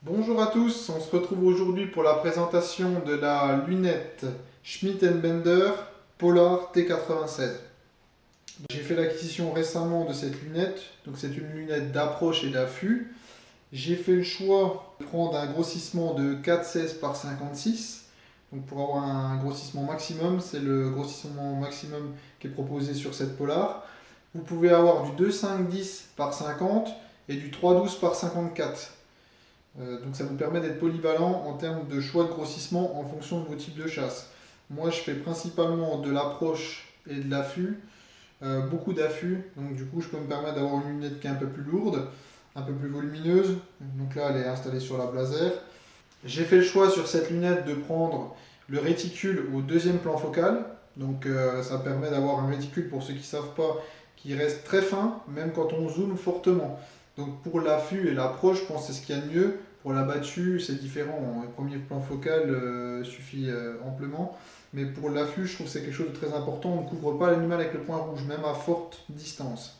Bonjour à tous, on se retrouve aujourd'hui pour la présentation de la lunette Schmidt Bender Polar T96. J'ai fait l'acquisition récemment de cette lunette, donc c'est une lunette d'approche et d'affût. J'ai fait le choix de prendre un grossissement de 4,16 par 56. Donc pour avoir un grossissement maximum, c'est le grossissement maximum qui est proposé sur cette Polar. Vous pouvez avoir du 2,5-10 par 50 et du 3,12 par 54. Donc ça vous permet d'être polyvalent en termes de choix de grossissement en fonction de vos types de chasse. Moi je fais principalement de l'approche et de l'affût, beaucoup d'affût, donc du coup je peux me permettre d'avoir une lunette qui est un peu plus lourde, un peu plus volumineuse, donc là elle est installée sur la blazer. J'ai fait le choix sur cette lunette de prendre le réticule au deuxième plan focal, donc ça permet d'avoir un réticule pour ceux qui ne savent pas qui reste très fin, même quand on zoome fortement. Donc pour l'affût et l'approche, je pense que c'est ce qu'il y a de mieux. Pour la battue, c'est différent. Le premier plan focal suffit amplement. Mais pour l'affût, je trouve que c'est quelque chose de très important. On ne couvre pas l'animal avec le point rouge, même à forte distance.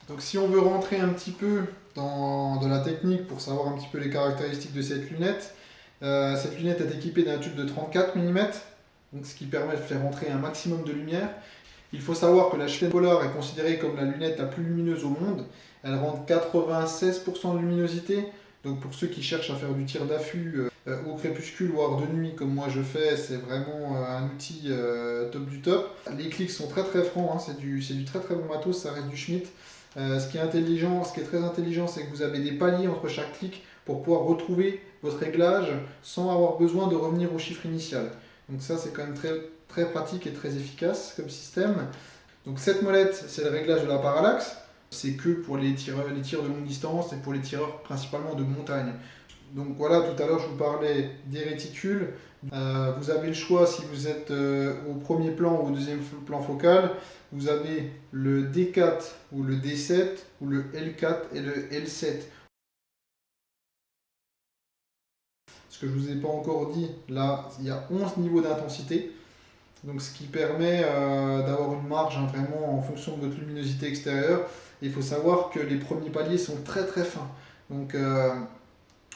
Donc si on veut rentrer un petit peu dans la technique pour savoir un petit peu les caractéristiques de cette lunette est équipée d'un tube de 34 mm, donc ce qui permet de faire rentrer un maximum de lumière. Il faut savoir que la Schmidt Polar est considérée comme la lunette la plus lumineuse au monde. Elle rentre 96% de luminosité. Donc pour ceux qui cherchent à faire du tir d'affût au crépuscule, voire de nuit comme moi je fais, c'est vraiment un outil top du top. Les clics sont très très francs, hein, c'est du très très bon matos, ça reste du Schmidt. Ce qui est intelligent, ce qui est très intelligent, c'est que vous avez des paliers entre chaque clic pour pouvoir retrouver votre réglage sans avoir besoin de revenir au chiffre initial. Donc ça c'est quand même très, très pratique et très efficace comme système. Donc cette molette, c'est le réglage de la parallaxe. C'est que pour les tirs de longue distance et pour les tireurs principalement de montagne. Donc voilà, tout à l'heure je vous parlais des réticules. Vous avez le choix si vous êtes au premier plan ou au deuxième plan focal. Vous avez le D4 ou le D7 ou le L4 et le L7. Ce que je ne vous ai pas encore dit, là il y a 11 niveaux d'intensité. Donc ce qui permet d'avoir une marge hein, vraiment en fonction de votre luminosité extérieure. Et il faut savoir que les premiers paliers sont très très fins. Donc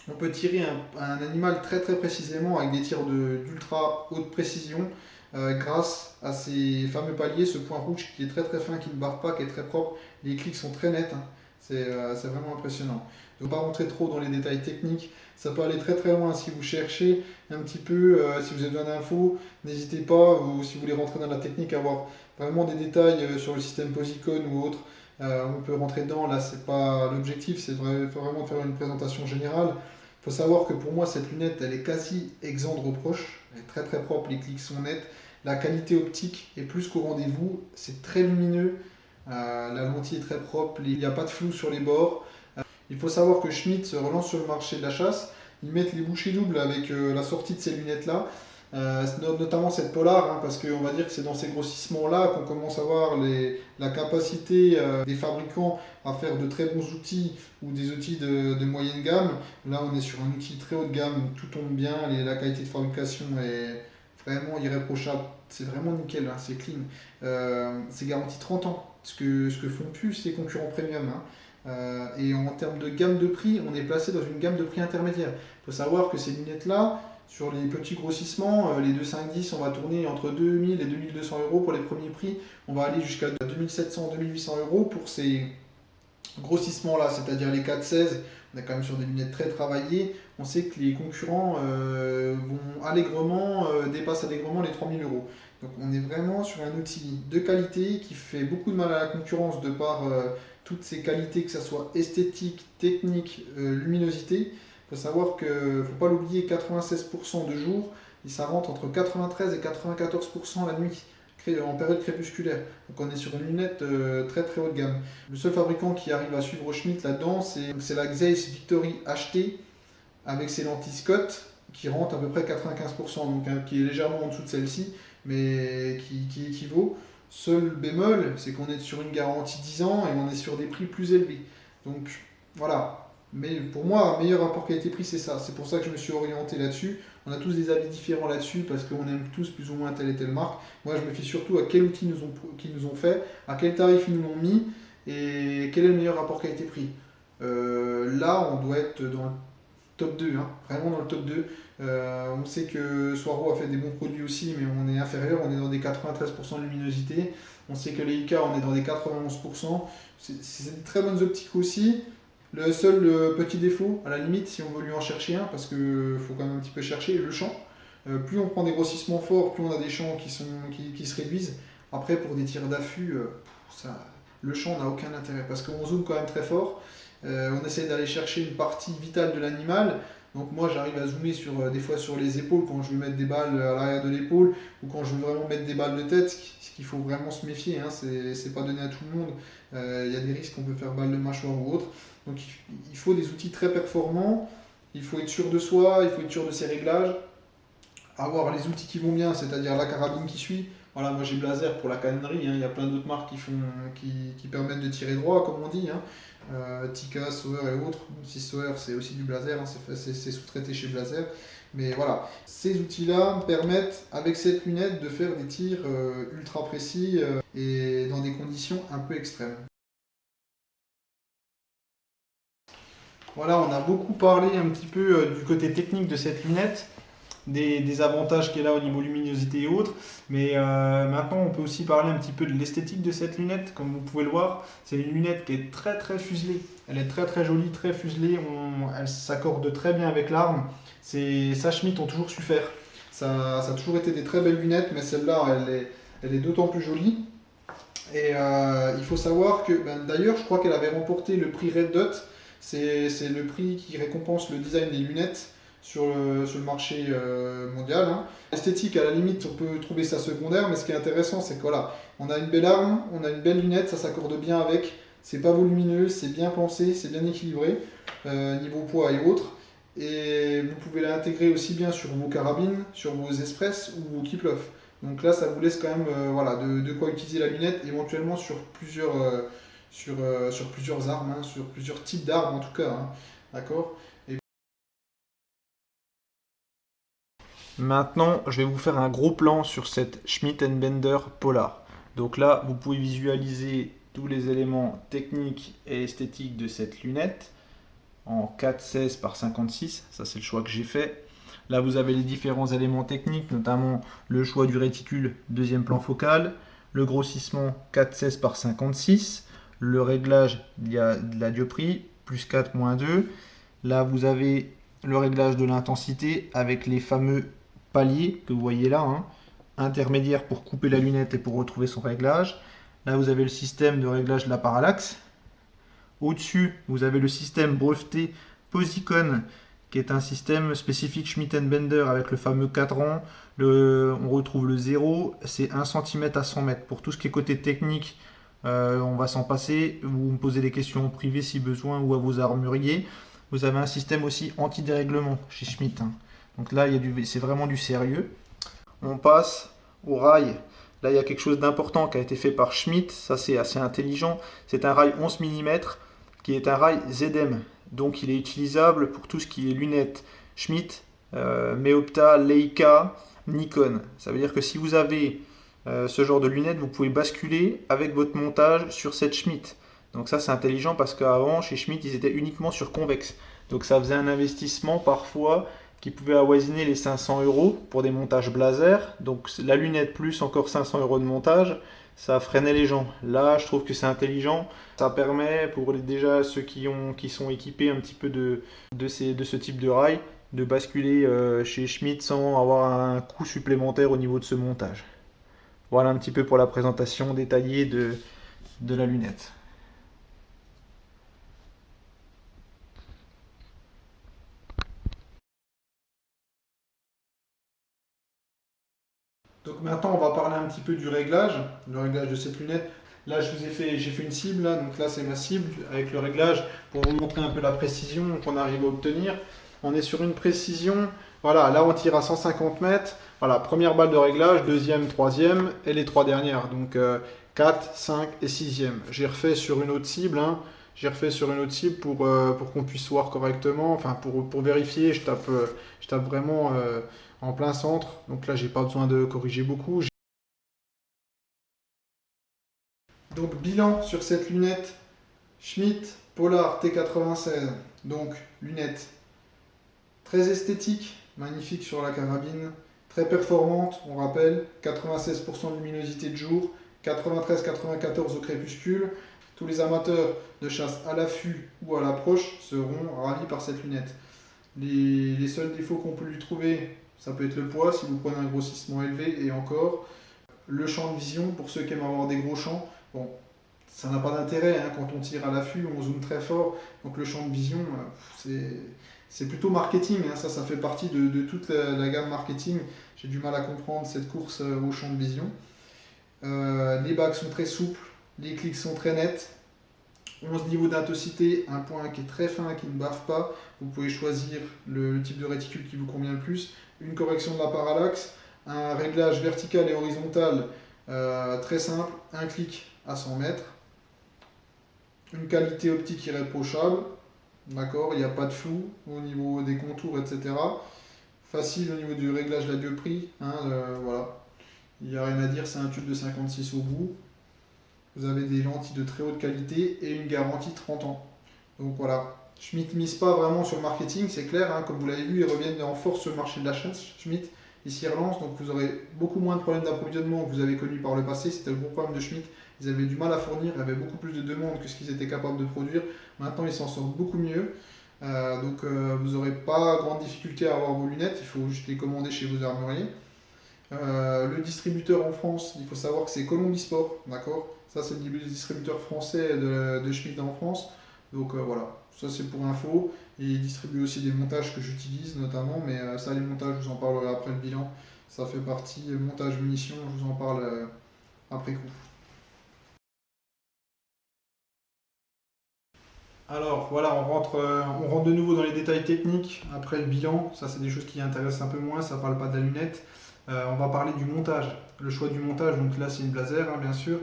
on peut tirer un animal très très précisément avec des tirs d'ultra haute précision grâce à ces fameux paliers, ce point rouge qui est très très fin, qui ne barre pas, qui est très propre. Les clics sont très nets, hein. C'est vraiment impressionnant. Je ne vais pas rentrer trop dans les détails techniques, ça peut aller très très loin si vous cherchez un petit peu, si vous avez besoin d'infos, n'hésitez pas, ou si vous voulez rentrer dans la technique, avoir vraiment des détails sur le système Posicon ou autre, on peut rentrer dedans, là c'est pas l'objectif, c'est vraiment de faire une présentation générale. Il faut savoir que pour moi cette lunette elle est quasi exempte de reproches, elle est très très propre, les clics sont nets, la qualité optique est plus qu'au rendez-vous, c'est très lumineux, la lentille est très propre, il n'y a pas de flou sur les bords. Il faut savoir que Schmidt se relance sur le marché de la chasse, ils mettent les bouchées doubles avec la sortie de ces lunettes là. Notamment cette Polar, hein, parce qu'on va dire que c'est dans ces grossissements-là qu'on commence à voir la capacité des fabricants à faire de très bons outils ou des outils de moyenne gamme. Là, on est sur un outil très haut de gamme, tout tombe bien, la qualité de fabrication est vraiment irréprochable. C'est vraiment nickel, hein, c'est clean. C'est garanti 30 ans, ce que font plus ces concurrents premium, hein. Et en termes de gamme de prix, on est placé dans une gamme de prix intermédiaire. Il faut savoir que ces lunettes-là, sur les petits grossissements, les 2,5-10, on va tourner entre 2000 et 2200 euros pour les premiers prix. On va aller jusqu'à 2700-2800 euros pour ces grossissements-là, c'est-à-dire les 4,16. On est quand même sur des lunettes très travaillées. On sait que les concurrents dépassent allègrement les 3000 euros. Donc on est vraiment sur un outil de qualité qui fait beaucoup de mal à la concurrence de par toutes ses qualités, que ce soit esthétique, technique, luminosité. Il faut savoir que, ne faut pas l'oublier, 96% de jour, et ça rentre entre 93 et 94% la nuit, en période crépusculaire. Donc on est sur une lunette très très haut de gamme. Le seul fabricant qui arrive à suivre Schmidt là-dedans, c'est la Zeiss Victory HT avec ses lentilles Scott qui rentre à peu près 95%, donc hein, qui est légèrement en dessous de celle-ci, mais qui équivaut. Seul bémol, c'est qu'on est sur une garantie 10 ans et on est sur des prix plus élevés. Donc voilà. Mais pour moi, un meilleur rapport qualité-prix, c'est ça. C'est pour ça que je me suis orienté là-dessus. On a tous des avis différents là-dessus parce qu'on aime tous plus ou moins telle et telle marque. Moi, je me fie surtout à quel outil qu'ils nous ont fait, à quel tarif ils nous l'ont mis et quel est le meilleur rapport qualité-prix. Là, on doit être dans top 2, hein, vraiment dans le top 2. On sait que Swaro a fait des bons produits aussi, mais on est inférieur, on est dans des 93% de luminosité. On sait que les IK, on est dans des 91%. C'est des très bonnes optiques aussi. Le seul petit défaut, à la limite, si on veut lui en chercher un, parce qu'il faut quand même un petit peu chercher, le champ. Plus on prend des grossissements forts, plus on a des champs qui se réduisent. Après, pour des tirs d'affût, le champ n'a aucun intérêt, parce qu'on zoome quand même très fort. On essaie d'aller chercher une partie vitale de l'animal. Donc moi j'arrive à zoomer des fois sur les épaules quand je veux mettre des balles à l'arrière de l'épaule ou quand je veux vraiment mettre des balles de tête, ce qu'il faut vraiment se méfier, hein, c'est pas donné à tout le monde. Il y a des risques qu'on peut faire balle de mâchoire ou autre. Donc il faut des outils très performants, il faut être sûr de soi, il faut être sûr de ses réglages, avoir les outils qui vont bien, c'est-à-dire la carabine qui suit. Voilà, moi j'ai Blazer pour la cannerie, hein. Il y a plein d'autres marques qui permettent de tirer droit, comme on dit, hein. Tika, Sauer et autres. Si Sauer c'est aussi du Blazer, hein, c'est sous-traité chez Blazer. Mais voilà, ces outils-là me permettent, avec cette lunette, de faire des tirs ultra précis et dans des conditions un peu extrêmes. Voilà, on a beaucoup parlé un petit peu du côté technique de cette lunette, des avantages qu'elle a au niveau luminosité et autres. Mais maintenant, on peut aussi parler un petit peu de l'esthétique de cette lunette. Comme vous pouvez le voir, c'est une lunette qui est très très fuselée. Elle est très très jolie, très fuselée. Elle s'accorde très bien avec l'arme. Ça, Schmitt ont toujours su faire. Ça a toujours été des très belles lunettes, mais celle-là, elle est d'autant plus jolie. Et il faut savoir que, d'ailleurs, je crois qu'elle avait remporté le prix Red Dot. C'est le prix qui récompense le design des lunettes sur le marché mondial, hein. L'esthétique, à la limite, on peut trouver ça secondaire, mais ce qui est intéressant, c'est que voilà, on a une belle arme, on a une belle lunette, ça s'accorde bien avec, c'est pas volumineux, c'est bien pensé, c'est bien équilibré, niveau poids et autres. Et vous pouvez l'intégrer aussi bien sur vos carabines, sur vos express ou vos Kiplof. Donc là, ça vous laisse quand même voilà, de quoi utiliser la lunette, éventuellement sur plusieurs armes, hein, sur plusieurs types d'armes en tout cas, hein. D'accord? Maintenant, je vais vous faire un gros plan sur cette Schmitt Bender Polar. Donc là, vous pouvez visualiser tous les éléments techniques et esthétiques de cette lunette en 4,16 par 56. Ça, c'est le choix que j'ai fait. Là, vous avez les différents éléments techniques, notamment le choix du réticule deuxième plan focal, le grossissement 4,16 par 56, le réglage de la dioptrie, plus 4, moins 2. Là, vous avez le réglage de l'intensité avec les fameux paliers que vous voyez là, hein, intermédiaire pour couper la lunette et pour retrouver son réglage. Là, vous avez le système de réglage de la parallaxe. Au-dessus, vous avez le système breveté Posicon, qui est un système spécifique Schmitt Bender avec le fameux cadran. On retrouve le 0, c'est 1 cm à 100 mètres. Pour tout ce qui est côté technique, on va s'en passer. Vous me posez des questions privées si besoin ou à vos armuriers. Vous avez un système aussi anti-dérèglement chez Schmitt, hein. Donc là, c'est vraiment du sérieux. On passe au rail. Là, il y a quelque chose d'important qui a été fait par Schmitt. Ça, c'est assez intelligent. C'est un rail 11 mm qui est un rail ZM. Donc, il est utilisable pour tout ce qui est lunettes Schmitt, Meopta, Leica, Nikon. Ça veut dire que si vous avez ce genre de lunettes, vous pouvez basculer avec votre montage sur cette Schmitt. Donc ça, c'est intelligent parce qu'avant, chez Schmitt, ils étaient uniquement sur convexe. Donc ça faisait un investissement parfois qui pouvait avoisiner les 500 € pour des montages Blazer. Donc la lunette plus encore 500 € de montage, ça freinait les gens. Là, je trouve que c'est intelligent. Ça permet pour déjà ceux qui sont équipés un petit peu de ce type de rail, de basculer chez Schmitt sans avoir un coût supplémentaire au niveau de ce montage. Voilà un petit peu pour la présentation détaillée de la lunette. Donc maintenant, on va parler un petit peu du réglage, le réglage de cette lunette. Là, j'ai fait une cible, là, donc là c'est ma cible avec le réglage pour vous montrer un peu la précision qu'on arrive à obtenir. On est sur une précision, voilà, là on tire à 150 mètres. Voilà, première balle de réglage, deuxième, troisième et les trois dernières. Donc 4, 5 et 6e. J'ai refait sur une autre cible, hein. J'ai refait sur une autre cible pour qu'on puisse voir correctement, enfin pour vérifier, je tape vraiment en plein centre. Donc là, j'ai pas besoin de corriger beaucoup. Donc bilan sur cette lunette Schmitt Polar T96. Donc lunette Très esthétique, magnifique sur la carabine, très performante, on rappelle, 96% de luminosité de jour, 93-94 au crépuscule. Tous les amateurs de chasse à l'affût ou à l'approche seront ravis par cette lunette. Les seuls défauts qu'on peut lui trouver, ça peut être le poids si vous prenez un grossissement élevé et encore. Le champ de vision, pour ceux qui aiment avoir des gros champs, bon, ça n'a pas d'intérêt hein, quand on tire à l'affût, on zoome très fort. Donc le champ de vision, c'est plutôt marketing, hein, ça fait partie de toute la gamme marketing. J'ai du mal à comprendre cette course au champ de vision. Les bagues sont très souples, les clics sont très nets. 11 niveaux d'intensité, un point qui est très fin, qui ne bave pas. Vous pouvez choisir le type de réticule qui vous convient le plus. Une correction de la parallaxe, un réglage vertical et horizontal très simple, un clic à 100 mètres. Une qualité optique irréprochable, d'accord, il n'y a pas de flou au niveau des contours, etc. Facile au niveau du réglage de la dioptrie, hein, voilà. Il n'y a rien à dire, c'est un tube de 56 au bout. Vous avez des lentilles de très haute qualité et une garantie 30 ans. Donc voilà, Schmitt ne mise pas vraiment sur le marketing, c'est clair, hein, comme vous l'avez vu, ils reviennent en force sur le marché de la chasse. Schmitt, ils s'y relancent, donc vous aurez beaucoup moins de problèmes d'approvisionnement que vous avez connus par le passé. C'était le gros problème de Schmitt, ils avaient du mal à fournir, il y avait beaucoup plus de demandes que ce qu'ils étaient capables de produire. Maintenant, ils s'en sortent beaucoup mieux. Vous n'aurez pas grande difficulté à avoir vos lunettes, il faut juste les commander chez vos armuriers. Le distributeur en France, il faut savoir que c'est Columbia Sport, d'accord. Ça, c'est le distributeur français de Schmitt en France. Donc voilà, ça c'est pour info. Et il distribue aussi des montages que j'utilise notamment, mais ça, les montages, je vous en parlerai après le bilan. Ça fait partie, montage munitions, je vous en parle après coup. Alors voilà, on rentre de nouveau dans les détails techniques après le bilan. Ça, c'est des choses qui intéressent un peu moins, ça parle pas de la lunette. On va parler du montage. Le choix du montage, donc là c'est une Blaser hein, bien sûr.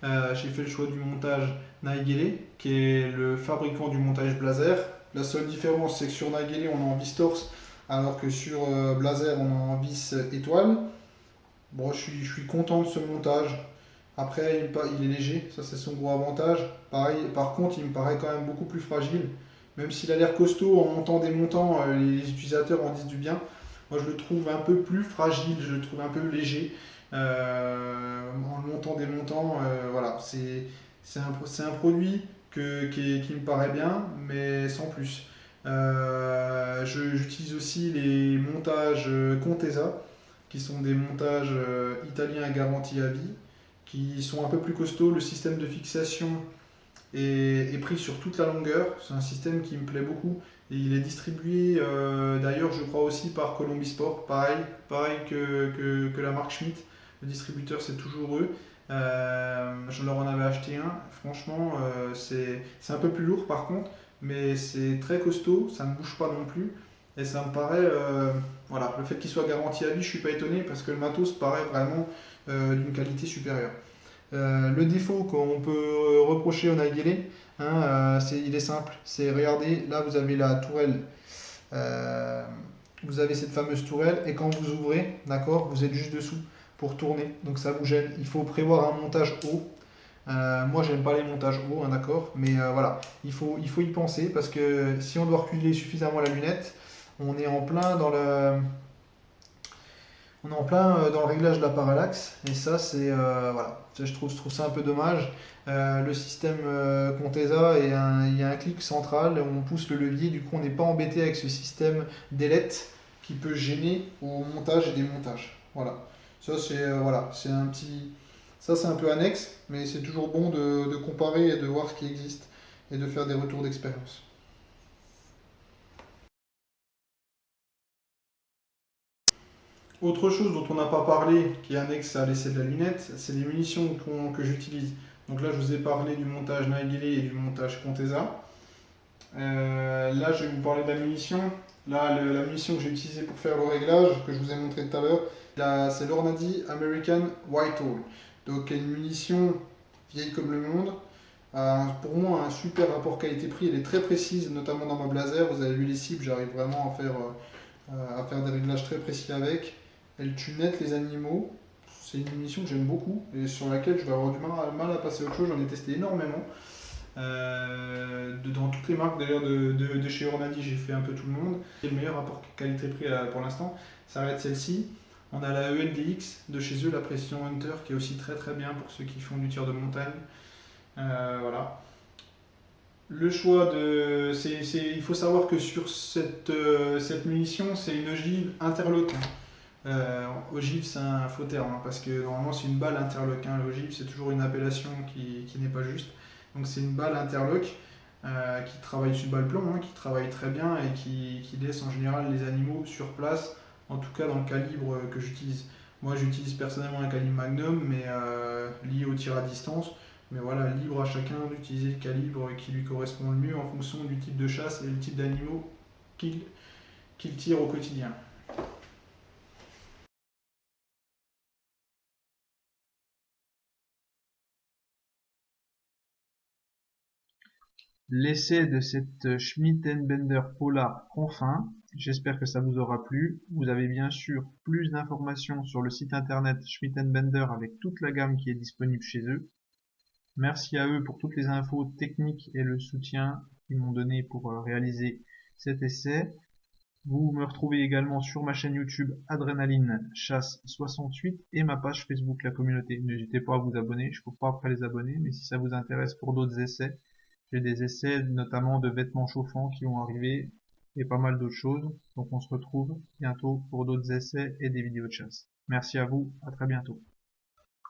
J'ai fait le choix du montage Naegele, qui est le fabricant du montage Blaser. La seule différence c'est que sur Naegele on est en vis torse, alors que sur Blaser on est en vis étoile. Bon, je suis content de ce montage. Après, il est léger, ça c'est son gros avantage. Pareil, par contre, il me paraît quand même beaucoup plus fragile. Même s'il a l'air costaud en montant des montants, les utilisateurs en disent du bien. Moi, je le trouve un peu plus fragile, je le trouve un peu léger. En montant des montants, voilà, c'est un produit qui me paraît bien, mais sans plus. J'utilise aussi les montages Contesa, qui sont des montages italiens à garantie à vie, qui sont un peu plus costauds. Le système de fixation est pris sur toute la longueur. C'est un système qui me plaît beaucoup. Et il est distribué d'ailleurs, je crois aussi par Columbia Sport, pareil que la marque Schmitt. Le distributeur, c'est toujours eux. Je leur en avais acheté un. Franchement, c'est un peu plus lourd par contre, mais c'est très costaud, ça ne bouge pas non plus. Et ça me paraît, voilà, le fait qu'il soit garanti à vie, je suis pas étonné parce que le matos paraît vraiment d'une qualité supérieure. Le défaut qu'on peut reprocher au Naegele, hein, il est simple, c'est regardez, là vous avez la tourelle, vous avez cette fameuse tourelle et quand vous ouvrez, d'accord, vous êtes juste dessous pour tourner, donc ça vous gêne. Il faut prévoir un montage haut. Moi j'aime pas les montages hauts, hein, d'accord, mais voilà, il faut y penser parce que si on doit reculer suffisamment la lunette, on est en plein dans le, on est en plein dans le réglage de la parallaxe et ça c'est voilà, je trouve ça un peu dommage. Le système Contesa il y a un clic central, on pousse le levier, du coup on n'est pas embêté avec ce système d'ailette qui peut gêner au montage et démontage. Voilà, ça c'est voilà, c'est un petit, ça c'est un peu annexe, mais c'est toujours bon de comparer et de voir ce qui existe et de faire des retours d'expérience. Autre chose dont on n'a pas parlé, qui est annexe à l'essai de la lunette, c'est les munitions que j'utilise. Donc là, je vous ai parlé du montage Naegele et du montage Contesa. Là, je vais vous parler de la munition. Là, la munition que j'ai utilisée pour faire le réglage, que je vous ai montré tout à l'heure, c'est l'Ornadi American Whitehall. Donc, une munition vieille comme le monde. Pour moi, un super rapport qualité-prix. Elle est très précise, notamment dans ma Blaser. Vous avez vu les cibles, j'arrive vraiment à faire des réglages très précis avec. Elle tue net les animaux. C'est une munition que j'aime beaucoup et sur laquelle je vais avoir du mal à passer à autre chose. J'en ai testé énormément. Dans toutes les marques d'ailleurs de chez Ornadi, j'ai fait un peu tout le monde. Et le meilleur rapport qualité-prix pour l'instant, ça va être celle-ci. On a la ELDX de chez eux, la Pression Hunter, qui est aussi très très bien pour ceux qui font du tir de montagne. Voilà. Le choix de. Il faut savoir que sur cette munition, c'est une ogive interlock, hein. Ogive, c'est un faux terme, hein, parce que normalement, c'est une balle interlock, hein. L'ogive, c'est toujours une appellation qui n'est pas juste. Donc, c'est une balle interlock qui travaille sur balle plomb, hein, qui travaille très bien et qui laisse en général les animaux sur place, en tout cas dans le calibre que j'utilise. Moi, j'utilise personnellement un calibre Magnum, mais lié au tir à distance. Mais voilà, libre à chacun d'utiliser le calibre qui lui correspond le mieux en fonction du type de chasse et du type d'animaux qu'il tire au quotidien. L'essai de cette Schmidt Bender Polar prend fin. J'espère que ça vous aura plu. Vous avez bien sûr plus d'informations sur le site internet Schmidt Bender avec toute la gamme qui est disponible chez eux. Merci à eux pour toutes les infos techniques et le soutien qu'ils m'ont donné pour réaliser cet essai. Vous me retrouvez également sur ma chaîne YouTube Adrénaline Chasse 68 et ma page Facebook La Communauté. N'hésitez pas à vous abonner, je ne cours pas après les abonnés, mais si ça vous intéresse pour d'autres essais, j'ai des essais notamment de vêtements chauffants qui vont arriver et pas mal d'autres choses. Donc on se retrouve bientôt pour d'autres essais et des vidéos de chasse. Merci à vous, à très bientôt.